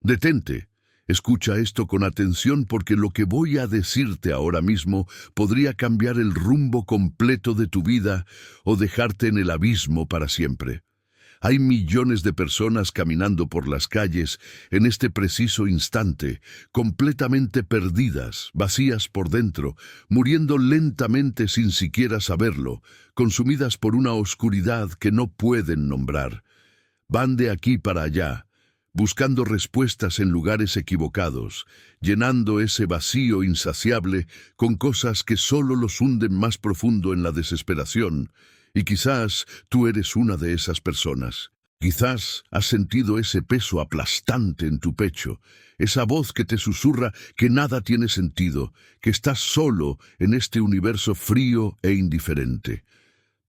Detente. Escucha esto con atención porque lo que voy a decirte ahora mismo podría cambiar el rumbo completo de tu vida o dejarte en el abismo para siempre. Hay millones de personas caminando por las calles en este preciso instante, completamente perdidas, vacías por dentro, muriendo lentamente sin siquiera saberlo, consumidas por una oscuridad que no pueden nombrar. Van de aquí para allá, buscando respuestas en lugares equivocados, llenando ese vacío insaciable con cosas que solo los hunden más profundo en la desesperación. Y quizás tú eres una de esas personas. Quizás has sentido ese peso aplastante en tu pecho, esa voz que te susurra que nada tiene sentido, que estás solo en este universo frío e indiferente.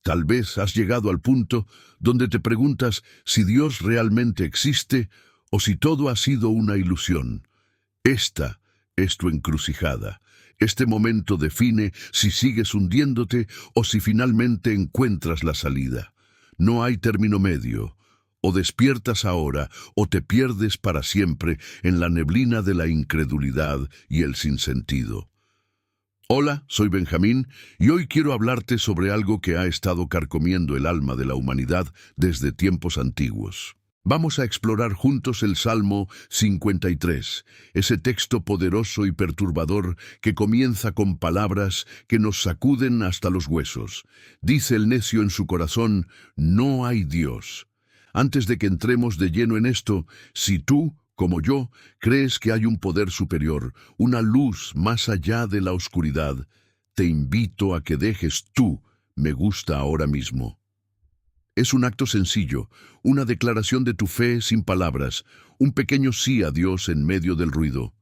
Tal vez has llegado al punto donde te preguntas si Dios realmente existe o si todo ha sido una ilusión. Esta es tu encrucijada. Este momento define si sigues hundiéndote o si finalmente encuentras la salida. No hay término medio. O despiertas ahora o te pierdes para siempre en la neblina de la incredulidad y el sinsentido. Hola, soy Benjamín y hoy quiero hablarte sobre algo que ha estado carcomiendo el alma de la humanidad desde tiempos antiguos. Vamos a explorar juntos el Salmo 53, ese texto poderoso y perturbador que comienza con palabras que nos sacuden hasta los huesos. Dice el necio en su corazón, no hay Dios. Antes de que entremos de lleno en esto, si tú, como yo, crees que hay un poder superior, una luz más allá de la oscuridad, te invito a que dejes tú me gusta ahora mismo. Es un acto sencillo, una declaración de tu fe sin palabras, un pequeño sí a Dios en medio del ruido.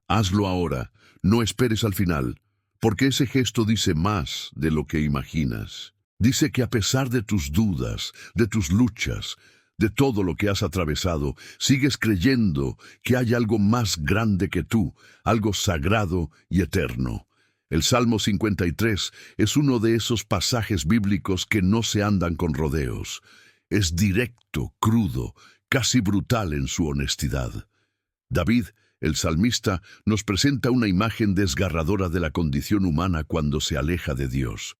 Hazlo ahora, no esperes al final, porque ese gesto dice más de lo que imaginas. Dice que a pesar de tus dudas, de tus luchas, de todo lo que has atravesado, sigues creyendo que hay algo más grande que tú, algo sagrado y eterno. El Salmo 53 es uno de esos pasajes bíblicos que no se andan con rodeos. Es directo, crudo, casi brutal en su honestidad. David, el salmista, nos presenta una imagen desgarradora de la condición humana cuando se aleja de Dios.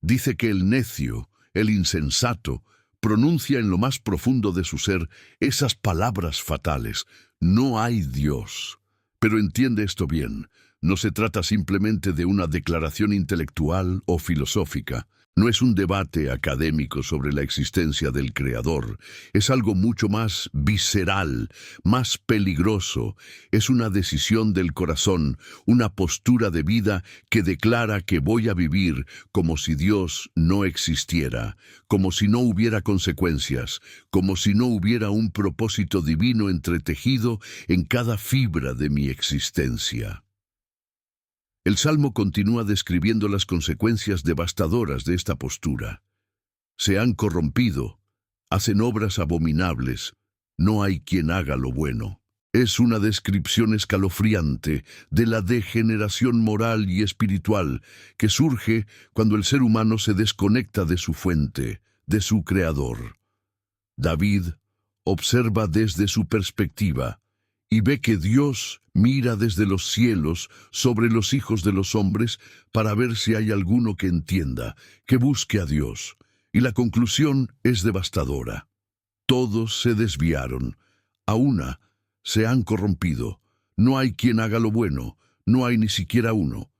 Dice que el necio, el insensato, pronuncia en lo más profundo de su ser esas palabras fatales: no hay Dios. Pero entiende esto bien. No se trata simplemente de una declaración intelectual o filosófica. No es un debate académico sobre la existencia del Creador. Es algo mucho más visceral, más peligroso. Es una decisión del corazón, una postura de vida que declara que voy a vivir como si Dios no existiera, como si no hubiera consecuencias, como si no hubiera un propósito divino entretejido en cada fibra de mi existencia. El Salmo continúa describiendo las consecuencias devastadoras de esta postura. Se han corrompido, hacen obras abominables, no hay quien haga lo bueno. Es una descripción escalofriante de la degeneración moral y espiritual que surge cuando el ser humano se desconecta de su fuente, de su Creador. David observa desde su perspectiva y ve que Dios mira desde los cielos sobre los hijos de los hombres para ver si hay alguno que entienda, que busque a Dios. Y la conclusión es devastadora. Todos se desviaron. A una se han corrompido. No hay quien haga lo bueno. No hay ni siquiera uno.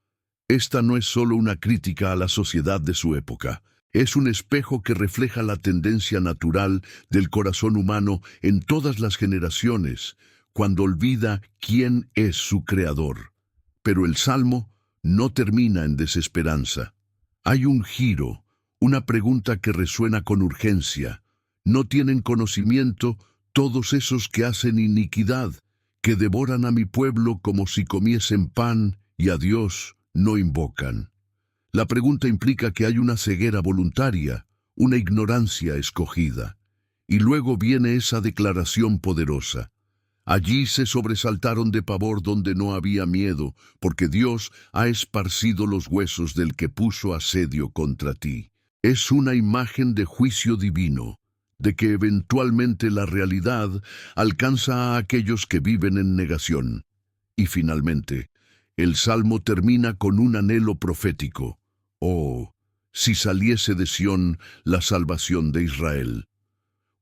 Esta no es solo una crítica a la sociedad de su época. Es un espejo que refleja la tendencia natural del corazón humano en todas las generaciones, cuando olvida quién es su Creador. Pero el Salmo no termina en desesperanza. Hay un giro, una pregunta que resuena con urgencia. ¿No tienen conocimiento todos esos que hacen iniquidad, que devoran a mi pueblo como si comiesen pan y a Dios no invocan? La pregunta implica que hay una ceguera voluntaria, una ignorancia escogida. Y luego viene esa declaración poderosa. Allí se sobresaltaron de pavor donde no había miedo, porque Dios ha esparcido los huesos del que puso asedio contra ti. Es una imagen de juicio divino, de que eventualmente la realidad alcanza a aquellos que viven en negación. Y finalmente, el Salmo termina con un anhelo profético. Oh, si saliese de Sión la salvación de Israel.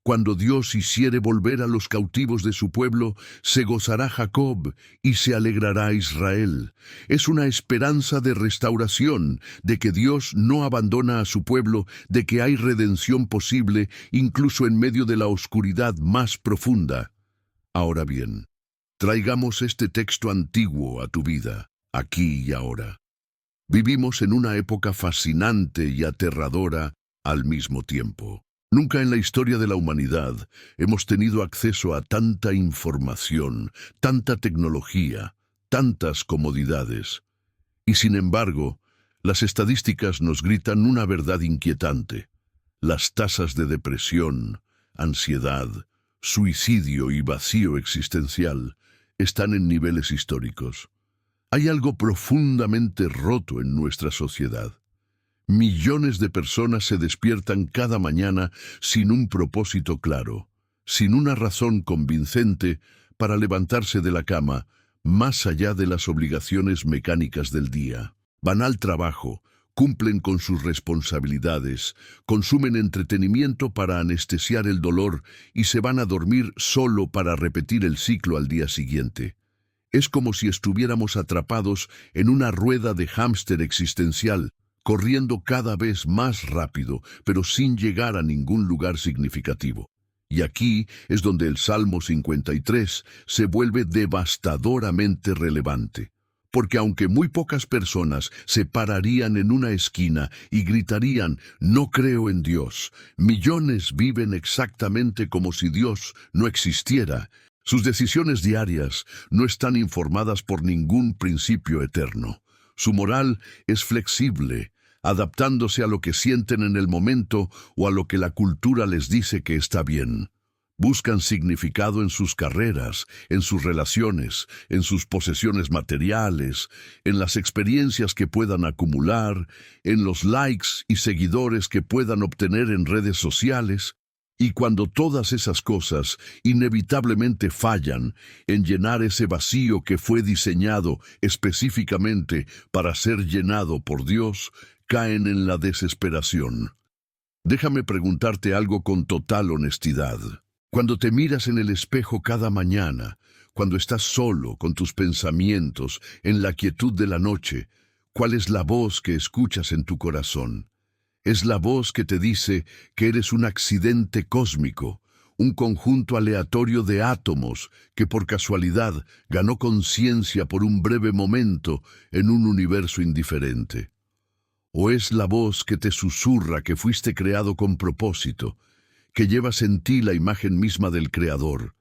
Cuando Dios hiciere volver a los cautivos de su pueblo, se gozará Jacob y se alegrará Israel. Es una esperanza de restauración, de que Dios no abandona a su pueblo, de que hay redención posible incluso en medio de la oscuridad más profunda. Ahora bien, traigamos este texto antiguo a tu vida, aquí y ahora. Vivimos en una época fascinante y aterradora al mismo tiempo. Nunca en la historia de la humanidad hemos tenido acceso a tanta información, tanta tecnología, tantas comodidades. Y sin embargo, las estadísticas nos gritan una verdad inquietante. Las tasas de depresión, ansiedad, suicidio y vacío existencial están en niveles históricos. Hay algo profundamente roto en nuestra sociedad. Millones de personas se despiertan cada mañana sin un propósito claro, sin una razón convincente para levantarse de la cama, más allá de las obligaciones mecánicas del día. Van al trabajo, cumplen con sus responsabilidades, consumen entretenimiento para anestesiar el dolor y se van a dormir solo para repetir el ciclo al día siguiente. Es como si estuviéramos atrapados en una rueda de hámster existencial, corriendo cada vez más rápido, pero sin llegar a ningún lugar significativo. Y aquí es donde el Salmo 53 se vuelve devastadoramente relevante. Porque aunque muy pocas personas se pararían en una esquina y gritarían, "No creo en Dios", millones viven exactamente como si Dios no existiera. Sus decisiones diarias no están informadas por ningún principio eterno. Su moral es flexible, adaptándose a lo que sienten en el momento o a lo que la cultura les dice que está bien. Buscan significado en sus carreras, en sus relaciones, en sus posesiones materiales, en las experiencias que puedan acumular, en los likes y seguidores que puedan obtener en redes sociales. Y cuando todas esas cosas inevitablemente fallan en llenar ese vacío que fue diseñado específicamente para ser llenado por Dios, caen en la desesperación. Déjame preguntarte algo con total honestidad. Cuando te miras en el espejo cada mañana, cuando estás solo con tus pensamientos en la quietud de la noche, ¿cuál es la voz que escuchas en tu corazón? Es la voz que te dice que eres un accidente cósmico, un conjunto aleatorio de átomos que por casualidad ganó conciencia por un breve momento en un universo indiferente. ¿O es la voz que te susurra que fuiste creado con propósito, que llevas en ti la imagen misma del Creador,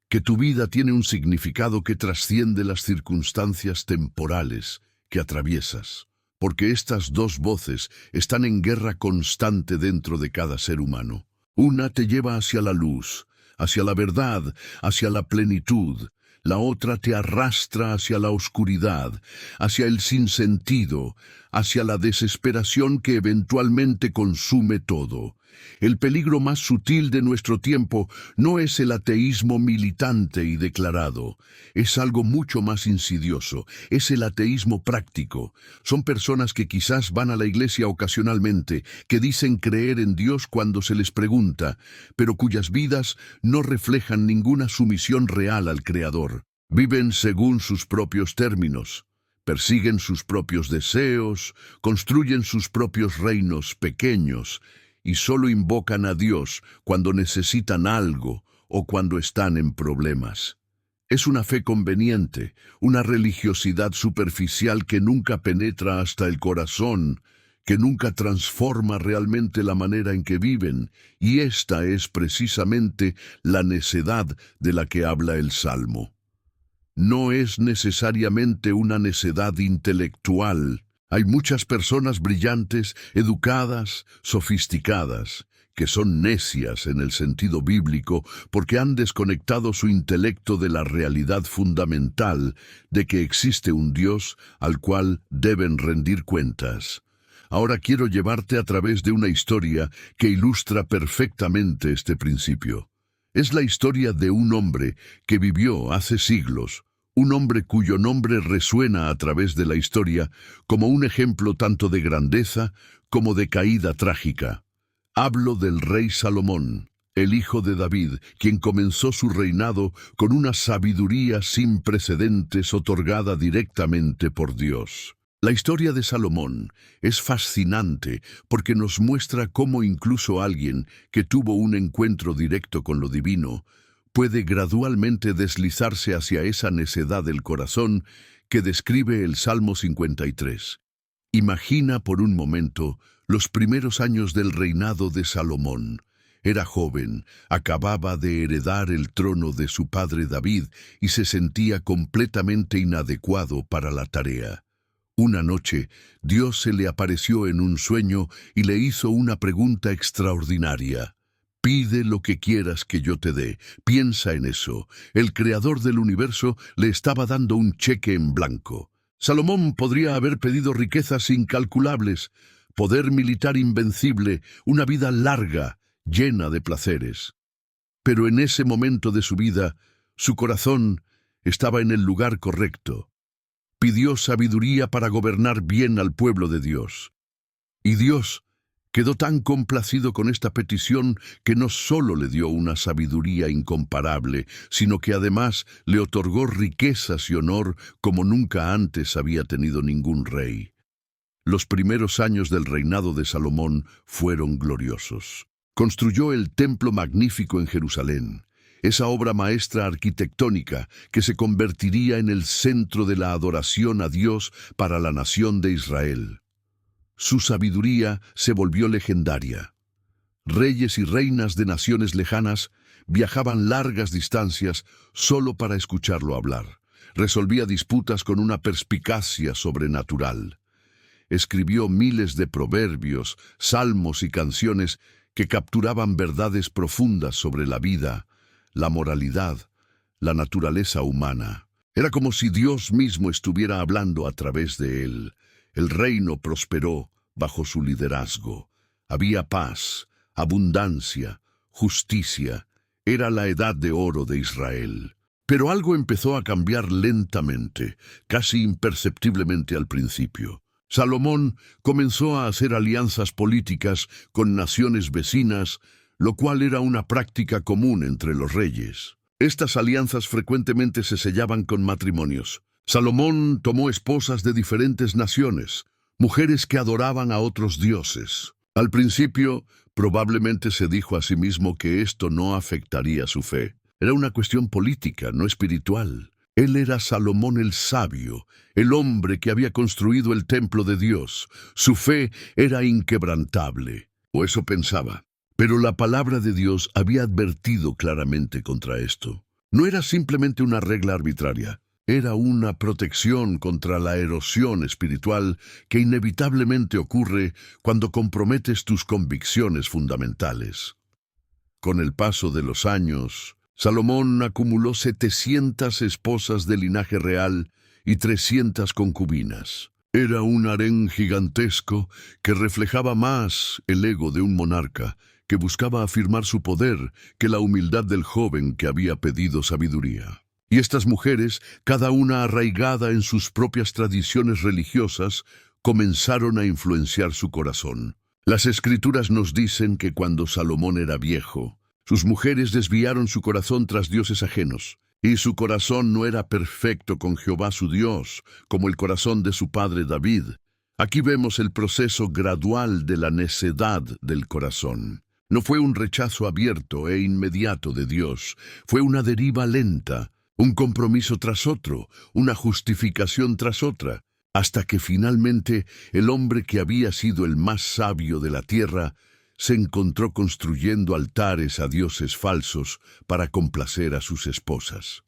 que tu vida tiene un significado que trasciende las circunstancias temporales que atraviesas? Porque estas dos voces están en guerra constante dentro de cada ser humano. Una te lleva hacia la luz, hacia la verdad, hacia la plenitud. La otra te arrastra hacia la oscuridad, hacia el sinsentido, hacia la desesperación que eventualmente consume todo. El peligro más sutil de nuestro tiempo no es el ateísmo militante y declarado, es algo mucho más insidioso, es el ateísmo práctico. Son personas que quizás van a la iglesia ocasionalmente, que dicen creer en Dios cuando se les pregunta, pero cuyas vidas no reflejan ninguna sumisión real al Creador. Viven según sus propios términos. Persiguen sus propios deseos, construyen sus propios reinos pequeños, y solo invocan a Dios cuando necesitan algo o cuando están en problemas. Es una fe conveniente, una religiosidad superficial que nunca penetra hasta el corazón, que nunca transforma realmente la manera en que viven, y esta es precisamente la necedad de la que habla el Salmo. No es necesariamente una necedad intelectual. Hay muchas personas brillantes, educadas, sofisticadas, que son necias en el sentido bíblico porque han desconectado su intelecto de la realidad fundamental de que existe un Dios al cual deben rendir cuentas. Ahora quiero llevarte a través de una historia que ilustra perfectamente este principio. Es la historia de un hombre que vivió hace siglos, un hombre cuyo nombre resuena a través de la historia como un ejemplo tanto de grandeza como de caída trágica. Hablo del rey Salomón, el hijo de David, quien comenzó su reinado con una sabiduría sin precedentes otorgada directamente por Dios. La historia de Salomón es fascinante porque nos muestra cómo incluso alguien que tuvo un encuentro directo con lo divino puede gradualmente deslizarse hacia esa necedad del corazón que describe el Salmo 53. Imagina por un momento los primeros años del reinado de Salomón. Era joven, acababa de heredar el trono de su padre David y se sentía completamente inadecuado para la tarea. Una noche, Dios se le apareció en un sueño y le hizo una pregunta extraordinaria. Pide lo que quieras que yo te dé. Piensa en eso. El creador del universo le estaba dando un cheque en blanco. Salomón podría haber pedido riquezas incalculables, poder militar invencible, una vida larga, llena de placeres. Pero en ese momento de su vida, su corazón estaba en el lugar correcto. Pidió sabiduría para gobernar bien al pueblo de Dios. Y Dios quedó tan complacido con esta petición que no solo le dio una sabiduría incomparable, sino que además le otorgó riquezas y honor como nunca antes había tenido ningún rey. Los primeros años del reinado de Salomón fueron gloriosos. Construyó el templo magnífico en Jerusalén, esa obra maestra arquitectónica que se convertiría en el centro de la adoración a Dios para la nación de Israel. Su sabiduría se volvió legendaria. Reyes y reinas de naciones lejanas viajaban largas distancias solo para escucharlo hablar. Resolvía disputas con una perspicacia sobrenatural. Escribió miles de proverbios, salmos y canciones que capturaban verdades profundas sobre la vida, la moralidad, la naturaleza humana. Era como si Dios mismo estuviera hablando a través de él. El reino prosperó bajo su liderazgo. Había paz, abundancia, justicia. Era la edad de oro de Israel. Pero algo empezó a cambiar lentamente, casi imperceptiblemente al principio. Salomón comenzó a hacer alianzas políticas con naciones vecinas, lo cual era una práctica común entre los reyes. Estas alianzas frecuentemente se sellaban con matrimonios. Salomón tomó esposas de diferentes naciones, mujeres que adoraban a otros dioses. Al principio, probablemente se dijo a sí mismo que esto no afectaría su fe. Era una cuestión política, no espiritual. Él era Salomón el sabio, el hombre que había construido el templo de Dios. Su fe era inquebrantable, o eso pensaba. Pero la palabra de Dios había advertido claramente contra esto. No era simplemente una regla arbitraria, era una protección contra la erosión espiritual que inevitablemente ocurre cuando comprometes tus convicciones fundamentales. Con el paso de los años, Salomón acumuló 700 esposas de linaje real y 300 concubinas. Era un harén gigantesco que reflejaba más el ego de un monarca que buscaba afirmar su poder que la humildad del joven que había pedido sabiduría. Y estas mujeres, cada una arraigada en sus propias tradiciones religiosas, comenzaron a influenciar su corazón. Las Escrituras nos dicen que cuando Salomón era viejo, sus mujeres desviaron su corazón tras dioses ajenos, y su corazón no era perfecto con Jehová su Dios, como el corazón de su padre David. Aquí vemos el proceso gradual de la necedad del corazón. No fue un rechazo abierto e inmediato de Dios, fue una deriva lenta, un compromiso tras otro, una justificación tras otra, hasta que finalmente el hombre que había sido el más sabio de la tierra se encontró construyendo altares a dioses falsos para complacer a sus esposas.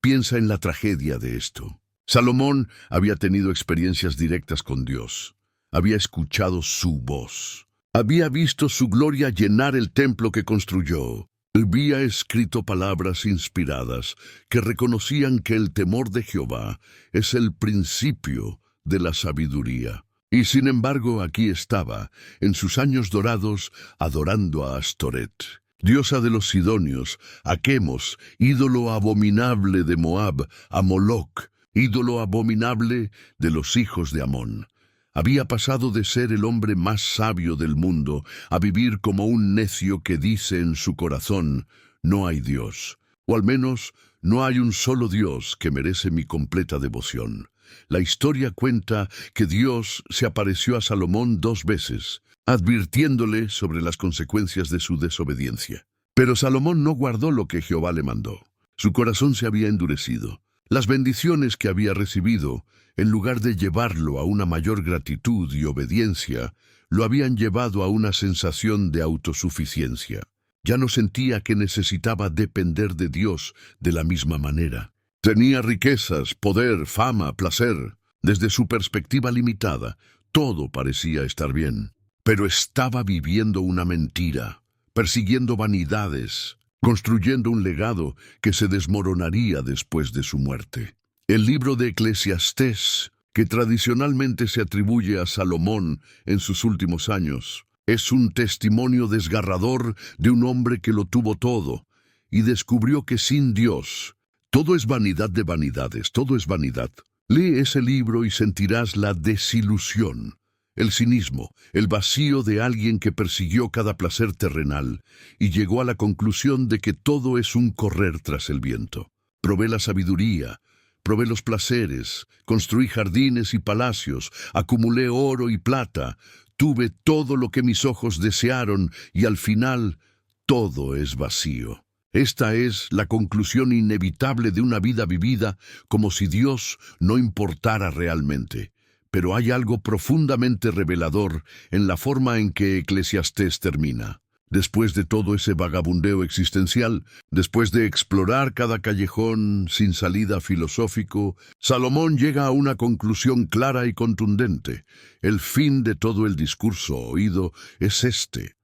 Piensa en la tragedia de esto. Salomón había tenido experiencias directas con Dios. Había escuchado su voz. Había visto su gloria llenar el templo que construyó. Había escrito palabras inspiradas que reconocían que el temor de Jehová es el principio de la sabiduría. Y sin embargo aquí estaba, en sus años dorados, adorando a Astoret, diosa de los sidonios, a Quemos, ídolo abominable de Moab, a Moloc, ídolo abominable de los hijos de Amón. Había pasado de ser el hombre más sabio del mundo a vivir como un necio que dice en su corazón, no hay Dios, o al menos no hay un solo Dios que merece mi completa devoción. La historia cuenta que Dios se apareció a Salomón 2 veces, advirtiéndole sobre las consecuencias de su desobediencia. Pero Salomón no guardó lo que Jehová le mandó. Su corazón se había endurecido. Las bendiciones que había recibido, en lugar de llevarlo a una mayor gratitud y obediencia, lo habían llevado a una sensación de autosuficiencia. Ya no sentía que necesitaba depender de Dios de la misma manera. Tenía riquezas, poder, fama, placer. Desde su perspectiva limitada, todo parecía estar bien. Pero estaba viviendo una mentira, persiguiendo vanidades, construyendo un legado que se desmoronaría después de su muerte. El libro de Eclesiastés, que tradicionalmente se atribuye a Salomón en sus últimos años, es un testimonio desgarrador de un hombre que lo tuvo todo y descubrió que sin Dios, todo es vanidad de vanidades, todo es vanidad. Lee ese libro y sentirás la desilusión, el cinismo, el vacío de alguien que persiguió cada placer terrenal y llegó a la conclusión de que todo es un correr tras el viento. Probé la sabiduría, probé los placeres, construí jardines y palacios, acumulé oro y plata, tuve todo lo que mis ojos desearon y al final todo es vacío. Esta es la conclusión inevitable de una vida vivida como si Dios no importara realmente. Pero hay algo profundamente revelador en la forma en que Eclesiastés termina. Después de todo ese vagabundeo existencial, después de explorar cada callejón sin salida filosófico, Salomón llega a una conclusión clara y contundente. El fin de todo el discurso oído es este: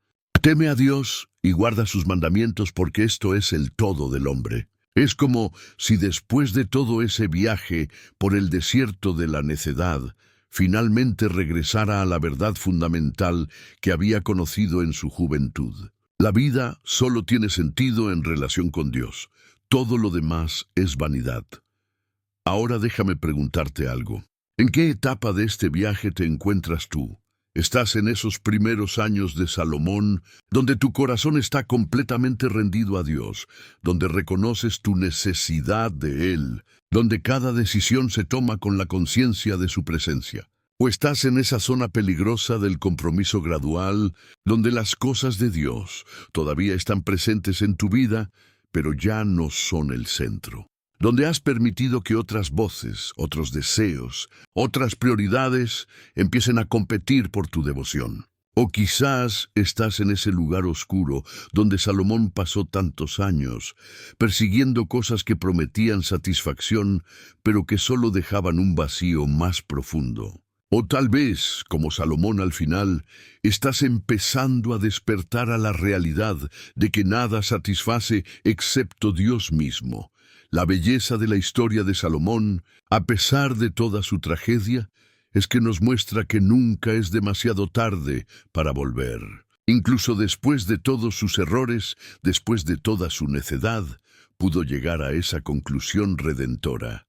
teme a Dios y guarda sus mandamientos porque esto es el todo del hombre. Es como si después de todo ese viaje por el desierto de la necedad, finalmente regresara a la verdad fundamental que había conocido en su juventud. La vida solo tiene sentido en relación con Dios. Todo lo demás es vanidad. Ahora déjame preguntarte algo. ¿En qué etapa de este viaje te encuentras tú? ¿Estás en esos primeros años de Salomón, donde tu corazón está completamente rendido a Dios, donde reconoces tu necesidad de Él, donde cada decisión se toma con la conciencia de su presencia? ¿O estás en esa zona peligrosa del compromiso gradual, donde las cosas de Dios todavía están presentes en tu vida, pero ya no son el centro? Donde has permitido que otras voces, otros deseos, otras prioridades empiecen a competir por tu devoción. O quizás estás en ese lugar oscuro donde Salomón pasó tantos años, persiguiendo cosas que prometían satisfacción, pero que solo dejaban un vacío más profundo. O tal vez, como Salomón al final, estás empezando a despertar a la realidad de que nada satisface excepto Dios mismo. La belleza de la historia de Salomón, a pesar de toda su tragedia, es que nos muestra que nunca es demasiado tarde para volver. Incluso después de todos sus errores, después de toda su necedad, pudo llegar a esa conclusión redentora: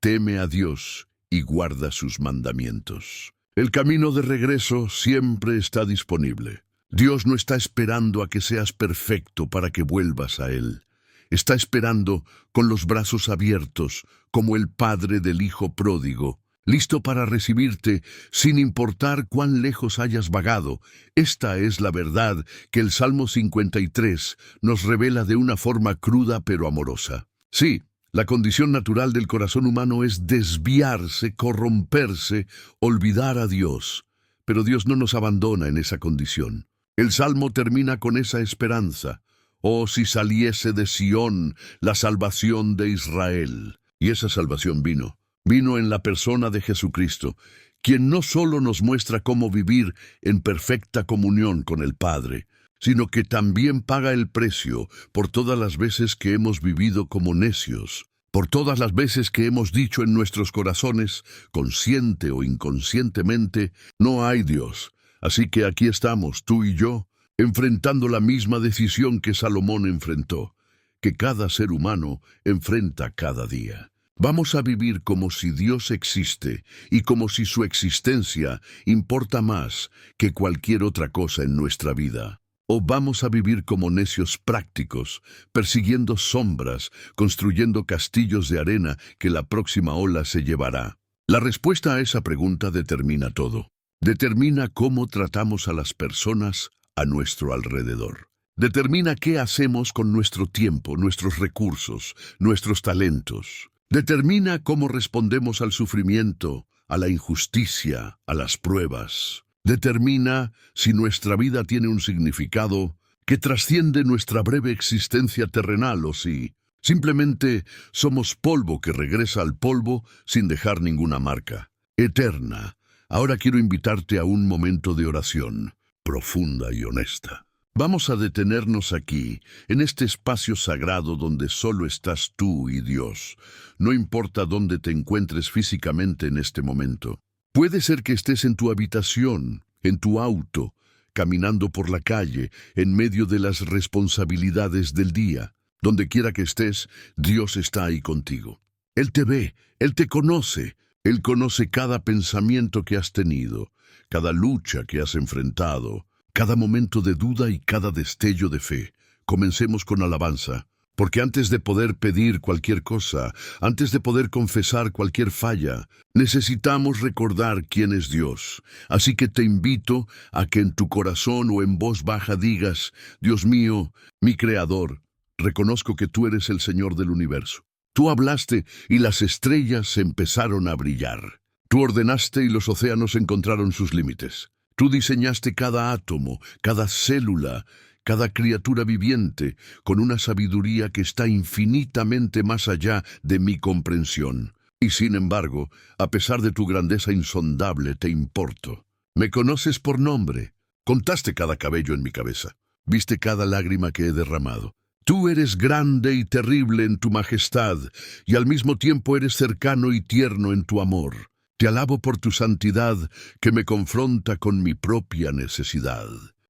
teme a Dios y guarda sus mandamientos. El camino de regreso siempre está disponible. Dios no está esperando a que seas perfecto para que vuelvas a Él. Está esperando con los brazos abiertos, como el padre del hijo pródigo, listo para recibirte sin importar cuán lejos hayas vagado. Esta es la verdad que el Salmo 53 nos revela de una forma cruda pero amorosa. Sí, la condición natural del corazón humano es desviarse, corromperse, olvidar a Dios. Pero Dios no nos abandona en esa condición. El Salmo termina con esa esperanza: oh, si saliese de Sión la salvación de Israel. Y esa salvación vino en la persona de Jesucristo, quien no solo nos muestra cómo vivir en perfecta comunión con el Padre, sino que también paga el precio por todas las veces que hemos vivido como necios, por todas las veces que hemos dicho en nuestros corazones, consciente o inconscientemente, no hay Dios. Así que aquí estamos, tú y yo, enfrentando la misma decisión que Salomón enfrentó, que cada ser humano enfrenta cada día. Vamos a vivir como si Dios existe y como si su existencia importa más que cualquier otra cosa en nuestra vida. ¿O vamos a vivir como necios prácticos, persiguiendo sombras, construyendo castillos de arena que la próxima ola se llevará? La respuesta a esa pregunta determina todo. Determina cómo tratamos a las personas a nuestro alrededor. Determina qué hacemos con nuestro tiempo, nuestros recursos, nuestros talentos. Determina cómo respondemos al sufrimiento, a la injusticia, a las pruebas. Determina si nuestra vida tiene un significado que trasciende nuestra breve existencia terrenal o si simplemente somos polvo que regresa al polvo sin dejar ninguna marca. Eterna, ahora quiero invitarte a un momento de oración, profunda y honesta. Vamos a detenernos aquí, en este espacio sagrado donde solo estás tú y Dios. No importa dónde te encuentres físicamente en este momento. Puede ser que estés en tu habitación, en tu auto, caminando por la calle, en medio de las responsabilidades del día. Donde quiera que estés, Dios está ahí contigo. Él te ve, Él te conoce. Él conoce cada pensamiento que has tenido, cada lucha que has enfrentado, cada momento de duda y cada destello de fe. Comencemos con alabanza, porque antes de poder pedir cualquier cosa, antes de poder confesar cualquier falla, necesitamos recordar quién es Dios. Así que te invito a que en tu corazón o en voz baja digas: Dios mío, mi Creador, reconozco que tú eres el Señor del universo. Tú hablaste y las estrellas empezaron a brillar. Tú ordenaste y los océanos encontraron sus límites. Tú diseñaste cada átomo, cada célula, cada criatura viviente, con una sabiduría que está infinitamente más allá de mi comprensión. Y sin embargo, a pesar de tu grandeza insondable, te importo. Me conoces por nombre. Contaste cada cabello en mi cabeza. Viste cada lágrima que he derramado. Tú eres grande y terrible en tu majestad, y al mismo tiempo eres cercano y tierno en tu amor. Te alabo por tu santidad que me confronta con mi propia necesidad.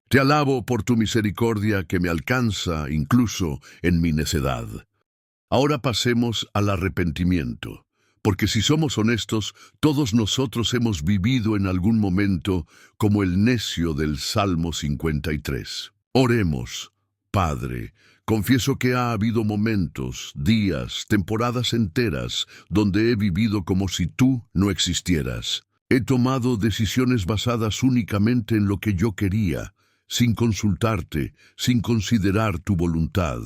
Te alabo por tu misericordia que me alcanza incluso en mi necedad. Ahora pasemos al arrepentimiento, porque si somos honestos, todos nosotros hemos vivido en algún momento como el necio del Salmo 53. Oremos. Padre, confieso que ha habido momentos, días, temporadas enteras donde he vivido como si tú no existieras. He tomado decisiones basadas únicamente en lo que yo quería, sin consultarte, sin considerar tu voluntad.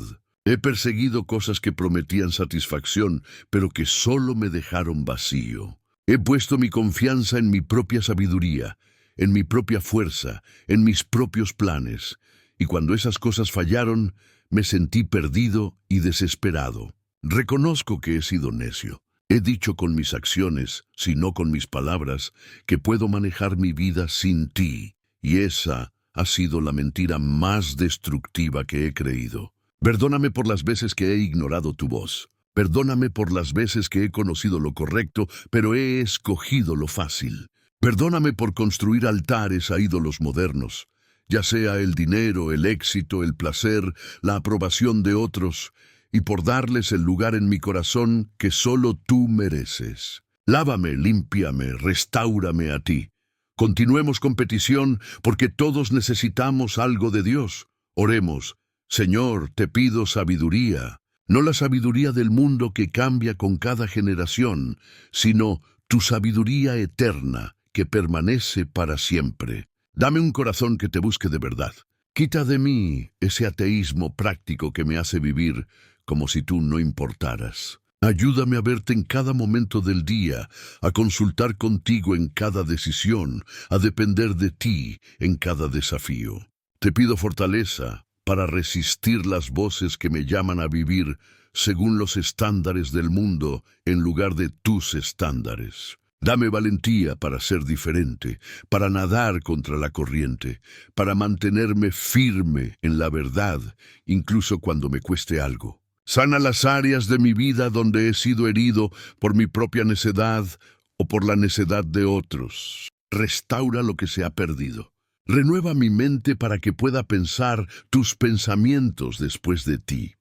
He perseguido cosas que prometían satisfacción, pero que solo me dejaron vacío. He puesto mi confianza en mi propia sabiduría, en mi propia fuerza, en mis propios planes. Y cuando esas cosas fallaron, me sentí perdido y desesperado. Reconozco que he sido necio. He dicho con mis acciones, si no con mis palabras, que puedo manejar mi vida sin ti. Y esa ha sido la mentira más destructiva que he creído. Perdóname por las veces que he ignorado tu voz. Perdóname por las veces que he conocido lo correcto, pero he escogido lo fácil. Perdóname por construir altares a ídolos modernos, ya sea el dinero, el éxito, el placer, la aprobación de otros, y por darles el lugar en mi corazón que solo tú mereces. Lávame, límpiame, restáurame a ti. Continuemos con petición, porque todos necesitamos algo de Dios. Oremos. Señor, te pido sabiduría, no la sabiduría del mundo que cambia con cada generación, sino tu sabiduría eterna que permanece para siempre. Dame un corazón que te busque de verdad. Quita de mí ese ateísmo práctico que me hace vivir como si tú no importaras. Ayúdame a verte en cada momento del día, a consultar contigo en cada decisión, a depender de ti en cada desafío. Te pido fortaleza para resistir las voces que me llaman a vivir según los estándares del mundo en lugar de tus estándares. Dame valentía para ser diferente, para nadar contra la corriente, para mantenerme firme en la verdad, incluso cuando me cueste algo. Sana las áreas de mi vida donde he sido herido por mi propia necedad o por la necedad de otros. Restaura lo que se ha perdido. Renueva mi mente para que pueda pensar tus pensamientos después de ti.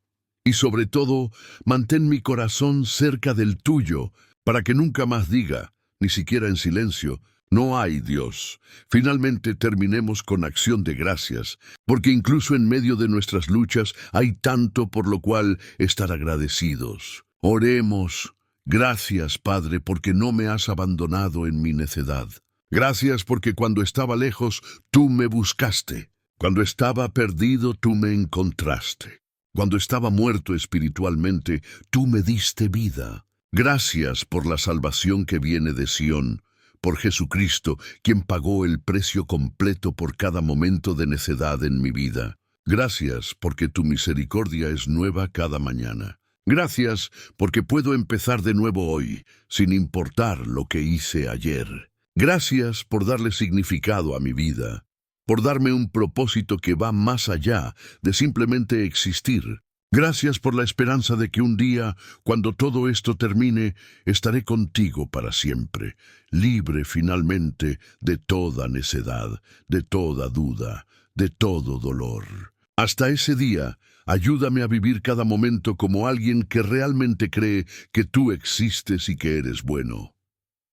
Y sobre todo, mantén mi corazón cerca del tuyo, para que nunca más diga, ni siquiera en silencio, no hay Dios. Finalmente terminemos con acción de gracias, porque incluso en medio de nuestras luchas hay tanto por lo cual estar agradecidos. Oremos. Gracias, Padre, porque no me has abandonado en mi necedad. Gracias porque cuando estaba lejos, tú me buscaste. Cuando estaba perdido, tú me encontraste. Cuando estaba muerto espiritualmente, tú me diste vida. Gracias por la salvación que viene de Sión, por Jesucristo, quien pagó el precio completo por cada momento de necedad en mi vida. Gracias porque tu misericordia es nueva cada mañana. Gracias porque puedo empezar de nuevo hoy, sin importar lo que hice ayer. Gracias por darle significado a mi vida, por darme un propósito que va más allá de simplemente existir. Gracias por la esperanza de que un día, cuando todo esto termine, estaré contigo para siempre, libre finalmente de toda necedad, de toda duda, de todo dolor. Hasta ese día, ayúdame a vivir cada momento como alguien que realmente cree que tú existes y que eres bueno.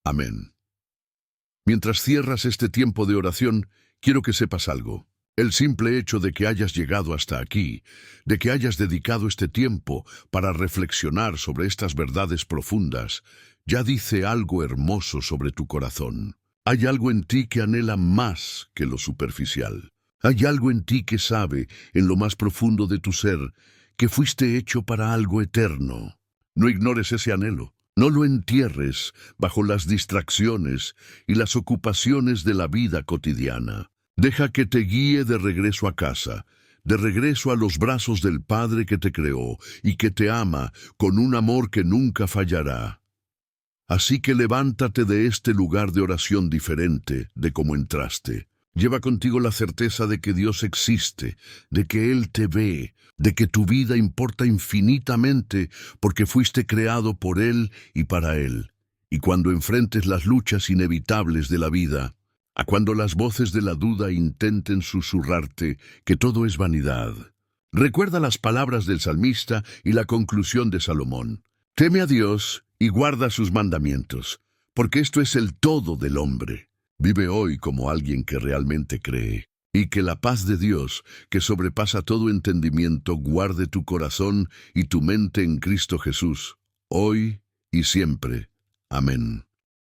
Amén. Mientras cierras este tiempo de oración, quiero que sepas algo. El simple hecho de que hayas llegado hasta aquí, de que hayas dedicado este tiempo para reflexionar sobre estas verdades profundas, ya dice algo hermoso sobre tu corazón. Hay algo en ti que anhela más que lo superficial. Hay algo en ti que sabe, en lo más profundo de tu ser, que fuiste hecho para algo eterno. No ignores ese anhelo. No lo entierres bajo las distracciones y las ocupaciones de la vida cotidiana. Deja que te guíe de regreso a casa, de regreso a los brazos del Padre que te creó y que te ama con un amor que nunca fallará. Así que levántate de este lugar de oración diferente de como entraste. Lleva contigo la certeza de que Dios existe, de que Él te ve, de que tu vida importa infinitamente porque fuiste creado por Él y para Él. Y cuando enfrentes las luchas inevitables de la vida, a cuando las voces de la duda intenten susurrarte que todo es vanidad, recuerda las palabras del salmista y la conclusión de Salomón. Teme a Dios y guarda sus mandamientos, porque esto es el todo del hombre. Vive hoy como alguien que realmente cree, y que la paz de Dios, que sobrepasa todo entendimiento, guarde tu corazón y tu mente en Cristo Jesús, hoy y siempre. Amén.